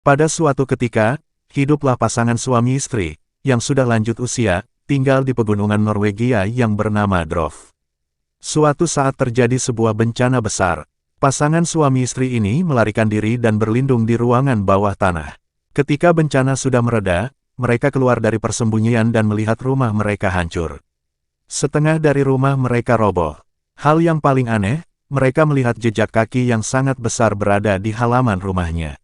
Pada suatu ketika, hiduplah pasangan suami istri, yang sudah lanjut usia, tinggal di pegunungan Norwegia yang bernama Drof. Suatu saat terjadi sebuah bencana besar. Pasangan suami istri ini melarikan diri dan berlindung di ruangan bawah tanah. Ketika bencana sudah mereda, mereka keluar dari persembunyian dan melihat rumah mereka hancur. Setengah dari rumah mereka roboh. Hal yang paling aneh, mereka melihat jejak kaki yang sangat besar berada di halaman rumahnya.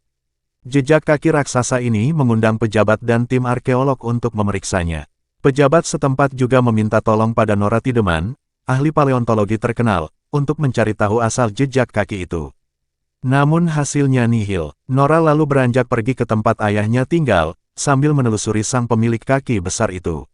Jejak kaki raksasa ini mengundang pejabat dan tim arkeolog untuk memeriksanya. Pejabat setempat juga meminta tolong pada Nora Tideman, ahli paleontologi terkenal, untuk mencari tahu asal jejak kaki itu. Namun hasilnya nihil. Nora lalu beranjak pergi ke tempat ayahnya tinggal, sambil menelusuri sang pemilik kaki besar itu.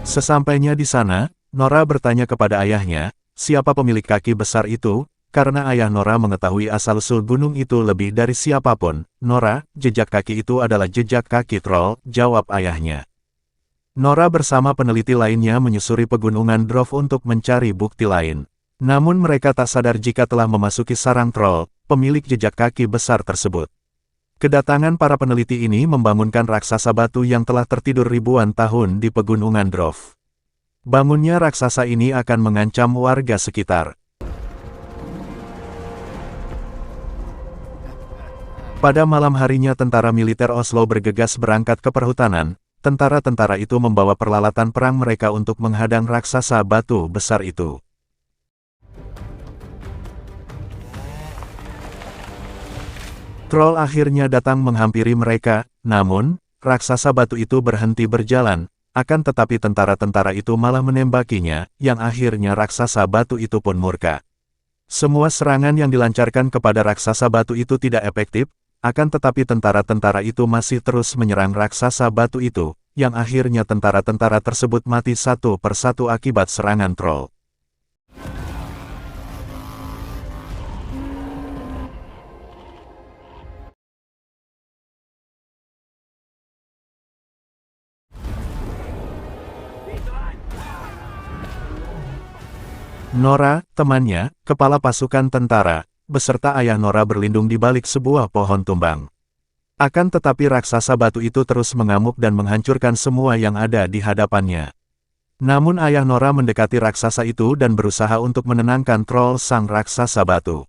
Sesampainya di sana, Nora bertanya kepada ayahnya, siapa pemilik kaki besar itu, karena ayah Nora mengetahui asal-usul gunung itu lebih dari siapapun. Nora, jejak kaki itu adalah jejak kaki troll, jawab ayahnya. Nora bersama peneliti lainnya menyusuri pegunungan Drof untuk mencari bukti lain. Namun mereka tak sadar jika telah memasuki sarang troll, pemilik jejak kaki besar tersebut. Kedatangan para peneliti ini membangunkan raksasa batu yang telah tertidur ribuan tahun di pegunungan Drof. Bangunnya raksasa ini akan mengancam warga sekitar. Pada malam harinya tentara militer Oslo bergegas berangkat ke perhutanan. Tentara-tentara itu membawa peralatan perang mereka untuk menghadang raksasa batu besar itu. Troll akhirnya datang menghampiri mereka, namun, raksasa batu itu berhenti berjalan, akan tetapi tentara-tentara itu malah menembakinya, yang akhirnya raksasa batu itu pun murka. Semua serangan yang dilancarkan kepada raksasa batu itu tidak efektif, akan tetapi tentara-tentara itu masih terus menyerang raksasa batu itu, yang akhirnya tentara-tentara tersebut mati satu persatu akibat serangan troll. Nora, temannya, kepala pasukan tentara, beserta ayah Nora berlindung di balik sebuah pohon tumbang. Akan tetapi raksasa batu itu terus mengamuk dan menghancurkan semua yang ada di hadapannya. Namun ayah Nora mendekati raksasa itu dan berusaha untuk menenangkan troll sang raksasa batu.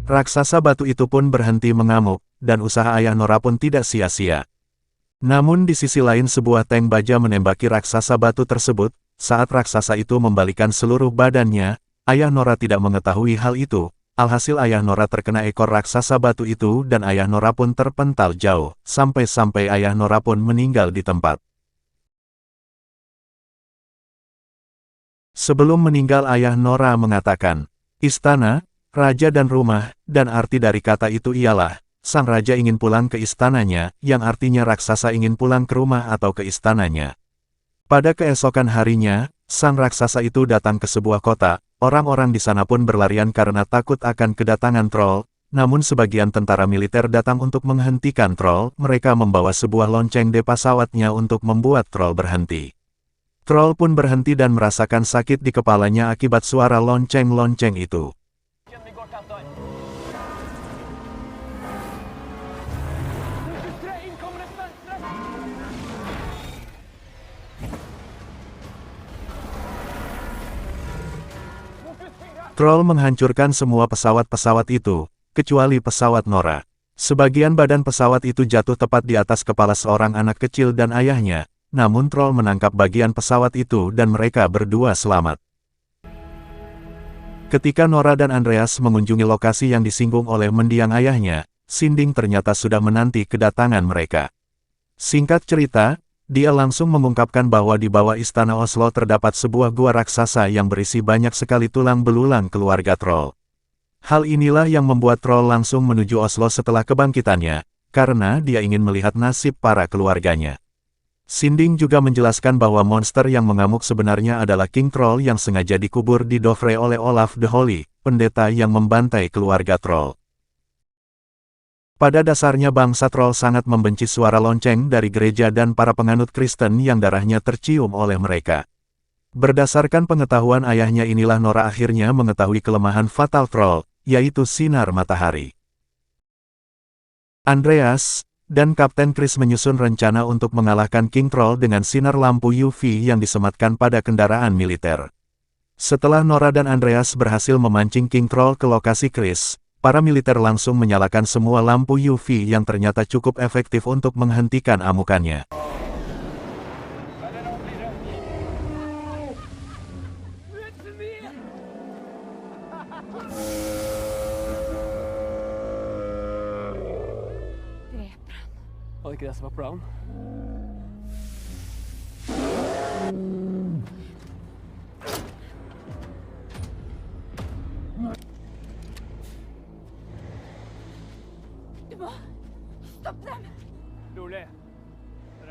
Raksasa batu itu pun berhenti mengamuk, dan usaha ayah Nora pun tidak sia-sia. Namun di sisi lain sebuah tank baja menembaki raksasa batu tersebut. Saat raksasa itu membalikan seluruh badannya, ayah Nora tidak mengetahui hal itu. Alhasil ayah Nora terkena ekor raksasa batu itu dan ayah Nora pun terpental jauh, sampai-sampai ayah Nora pun meninggal di tempat. Sebelum meninggal ayah Nora mengatakan, istana, raja dan rumah, dan arti dari kata itu ialah, sang raja ingin pulang ke istananya, yang artinya raksasa ingin pulang ke rumah atau ke istananya. Pada keesokan harinya, sang raksasa itu datang ke sebuah kota, orang-orang di sana pun berlarian karena takut akan kedatangan troll, namun sebagian tentara militer datang untuk menghentikan troll, mereka membawa sebuah lonceng di pesawatnya untuk membuat troll berhenti. Troll pun berhenti dan merasakan sakit di kepalanya akibat suara lonceng-lonceng itu. Troll menghancurkan semua pesawat-pesawat itu, kecuali pesawat Nora. Sebagian badan pesawat itu jatuh tepat di atas kepala seorang anak kecil dan ayahnya, namun troll menangkap bagian pesawat itu dan mereka berdua selamat. Ketika Nora dan Andreas mengunjungi lokasi yang disinggung oleh mendiang ayahnya, Sinding ternyata sudah menanti kedatangan mereka. Singkat cerita, dia langsung mengungkapkan bahwa di bawah istana Oslo terdapat sebuah gua raksasa yang berisi banyak sekali tulang belulang keluarga troll. Hal inilah yang membuat troll langsung menuju Oslo setelah kebangkitannya, karena dia ingin melihat nasib para keluarganya. Sinding juga menjelaskan bahwa monster yang mengamuk sebenarnya adalah King Troll yang sengaja dikubur di Dovre oleh Olaf the Holy, pendeta yang membantai keluarga troll. Pada dasarnya bangsa troll sangat membenci suara lonceng dari gereja dan para penganut Kristen yang darahnya tercium oleh mereka. Berdasarkan pengetahuan ayahnya inilah Nora akhirnya mengetahui kelemahan Fatal Troll, yaitu sinar matahari. Andreas dan Kapten Chris menyusun rencana untuk mengalahkan King Troll dengan sinar lampu UV yang disematkan pada kendaraan militer. Setelah Nora dan Andreas berhasil memancing King Troll ke lokasi Chris, para militer langsung menyalakan semua lampu UV yang ternyata cukup efektif untuk menghentikan amukannya. Var det ikke det som var planen? Du må stoppe dem! Rolig. Jeg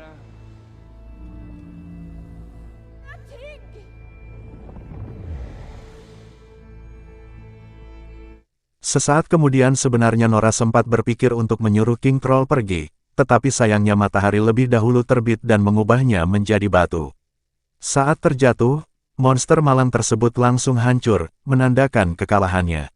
er trygg! Sesaat kemudian sebenarnya Nora sempat berpikir untuk menyuruh King Troll pergi, tetapi sayangnya matahari lebih dahulu terbit dan mengubahnya menjadi batu. Saat terjatuh, monster malang tersebut langsung hancur, menandakan kekalahannya.